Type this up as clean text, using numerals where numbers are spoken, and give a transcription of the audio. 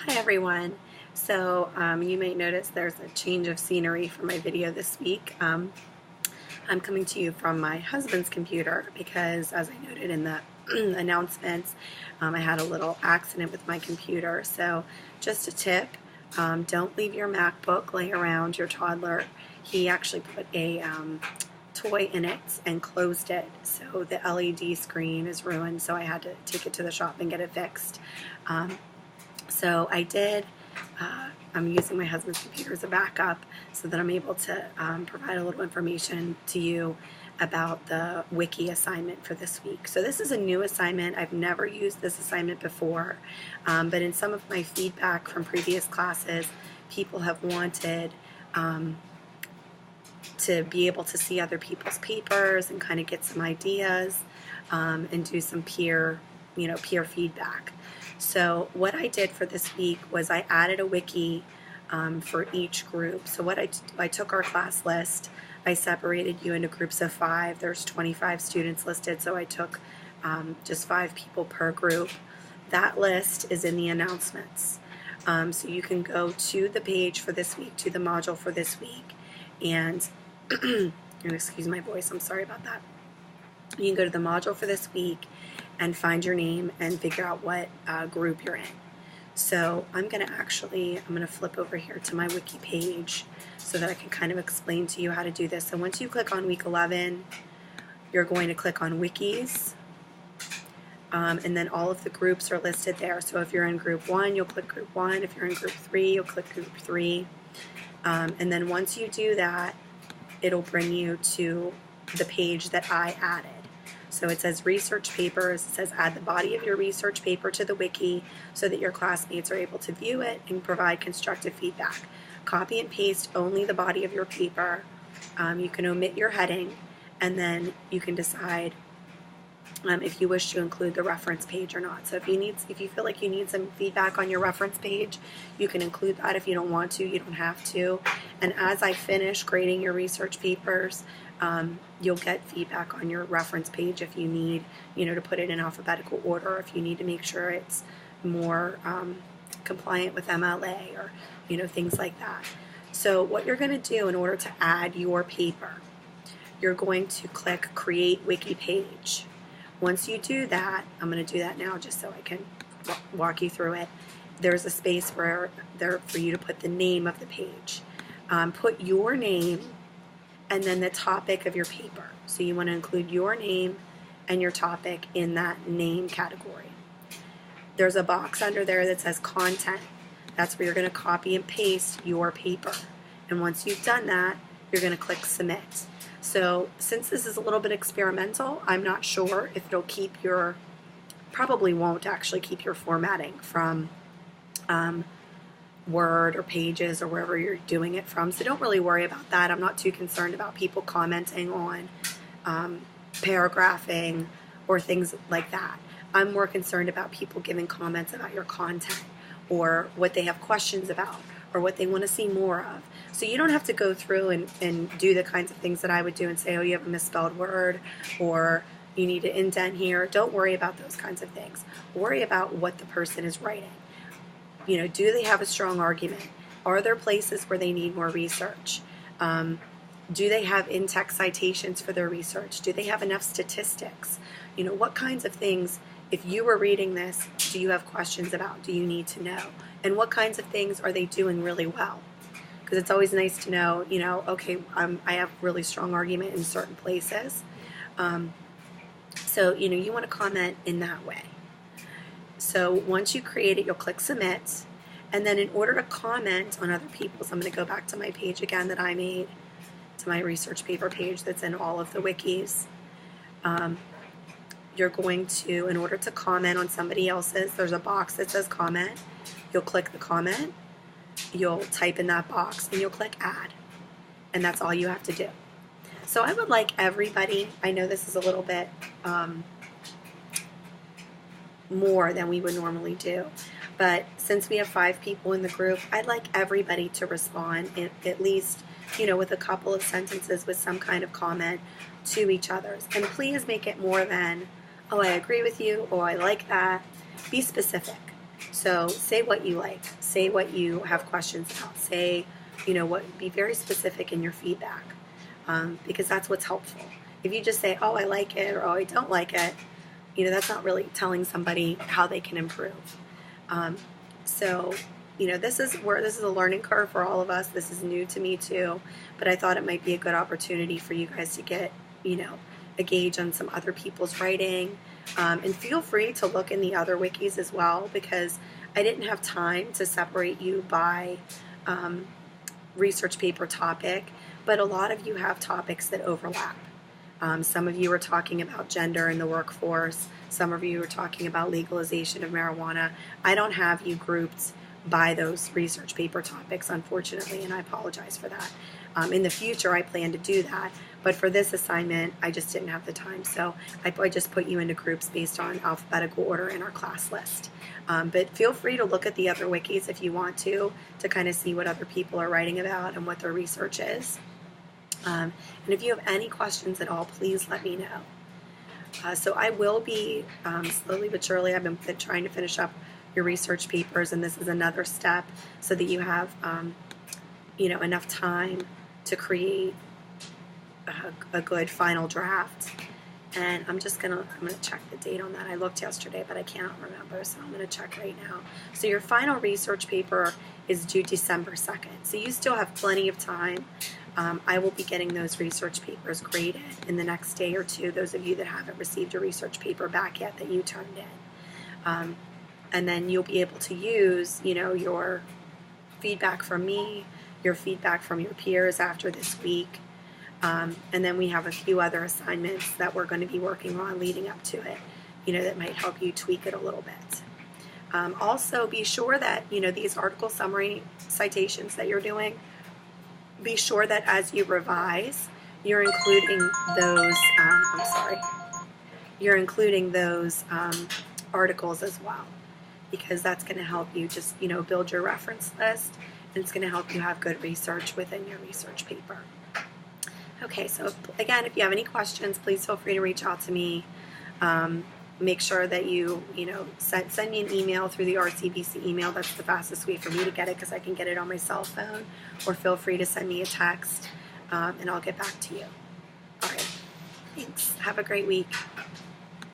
Hi everyone. You may notice there's a change of scenery for my video this week. I'm coming to you from my husband's computer because, as I noted in the announcements, I had a little accident with my computer. So just a tip, don't leave your MacBook lay around your toddler. He actually put a toy in it and closed it, so the LED screen is ruined, so I had to take it to the shop and get it fixed. So I did. I'm using my husband's computer as a backup so that I'm able to provide a little information to you about the wiki assignment for this week. So this is a new assignment. I've never used this assignment before, but in some of my feedback from previous classes, people have wanted to be able to see other people's papers and kind of get some ideas and do some peer feedback. So what I did for this week was I added a wiki for each group. So I took our class list, I separated you into groups of 5. There's 25 students listed, so I took just 5 people per group. That list is in the announcements. So you can go to the page for this week, to the module for this week, and excuse my voice, I'm sorry about that. You can go to the module for this week and find your name and figure out what group you're in. So I'm going to flip over here to my wiki page so that I can kind of explain to you how to do this. So once you click on week 11, you're going to click on wikis, and then all of the groups are listed there. So if you're in group 1, you'll click group 1. If you're in group 3, you'll click group 3. And then once you do that, it'll bring you to the page that I added. So it says research papers. It says add the body of your research paper to the wiki so that your classmates are able to view it and provide constructive feedback. Copy and paste only the body of your paper. You can omit your heading, and then you can decide if you wish to include the reference page or not. So if you feel like you need some feedback on your reference page, you can include that. If you don't want to, you don't have to. And as I finish grading your research papers, you'll get feedback on your reference page if you need, to put it in alphabetical order, if you need to make sure it's more compliant with MLA or, things like that. So what you're going to do in order to add your paper, you're going to click Create Wiki Page. Once you do that, I'm going to do that now just so I can walk you through it. There's a space for you to put the name of the page. Put your name and then the topic of your paper. So you want to include your name and your topic in that name category. There's a box under there that says Content. That's where you're going to copy and paste your paper. And once you've done that, you're going to click Submit. So since this is a little bit experimental, I'm not sure if it'll keep probably won't actually keep your formatting from Word or Pages or wherever you're doing it from. So don't really worry about that. I'm not too concerned about people commenting on paragraphing or things like that. I'm more concerned about people giving comments about your content or what they have questions about or what they want to see more of. So you don't have to go through and do the kinds of things that I would do and say, oh, you have a misspelled word or you need to indent here. Don't worry about those kinds of things. Worry about what the person is writing. Do they have a strong argument? Are there places where they need more research? Do they have in-text citations for their research? Do they have enough statistics? What kinds of things, if you were reading this, do you have questions about? Do you need to know? And what kinds of things are they doing really well? Because it's always nice to know, okay, I have really strong argument in certain places. So, you want to comment in that way. So once you create it, you'll click Submit. And then in order to comment on other people's, I'm going to go back to my page again that I made, to my research paper page that's in all of the wikis. You're going to, in order to comment on somebody else's, there's a box that says Comment. You'll click the comment. You'll type in that box and you'll click Add. And that's all you have to do. So I would like everybody, I know this is a little bit more than we would normally do, but since we have 5 people in the group, I'd like everybody to respond at least, with a couple of sentences with some kind of comment to each other's. And please make it more than, oh, I agree with you, or I like that. Be specific. So say what you like, say what you have questions about, say, be very specific in your feedback, because that's what's helpful. If you just say, oh, I like it, or oh, I don't like it, that's not really telling somebody how they can improve. So, this is a learning curve for all of us. This is new to me too, but I thought it might be a good opportunity for you guys to get, a gauge on some other people's writing. And feel free to look in the other wikis as well, because I didn't have time to separate you by research paper topic, but a lot of you have topics that overlap. Some of you are talking about gender in the workforce. Some of you are talking about legalization of marijuana. I don't have you grouped by those research paper topics, unfortunately, and I apologize for that. In the future, I plan to do that, but for this assignment, I just didn't have the time, so I just put you into groups based on alphabetical order in our class list. But feel free to look at the other wikis if you want to kind of see what other people are writing about and what their research is. And if you have any questions at all, please let me know. So I will be, slowly but surely, I've been trying to finish up your research papers, and this is another step so that you have, enough time to create a good final draft. And I'm gonna check the date on that. I looked yesterday, but I can't remember, so I'm gonna check right now. So your final research paper is due December 2nd. So you still have plenty of time. I will be getting those research papers graded in the next day or two, those of you that haven't received a research paper back yet that you turned in. And then you'll be able to use, your feedback from me, your feedback from your peers after this week. And then we have a few other assignments that we're going to be working on leading up to it, that might help you tweak it a little bit. Also, be sure that, these article summary citations that you're doing, be sure that as you revise, you're including those, articles as well, because that's going to help you just, build your reference list, and it's going to help you have good research within your research paper. Okay, so again, if you have any questions, please feel free to reach out to me. Make sure that you, send me an email through the RCBC email. That's the fastest way for me to get it, because I can get it on my cell phone. Or feel free to send me a text, and I'll get back to you. All right, thanks. Have a great week.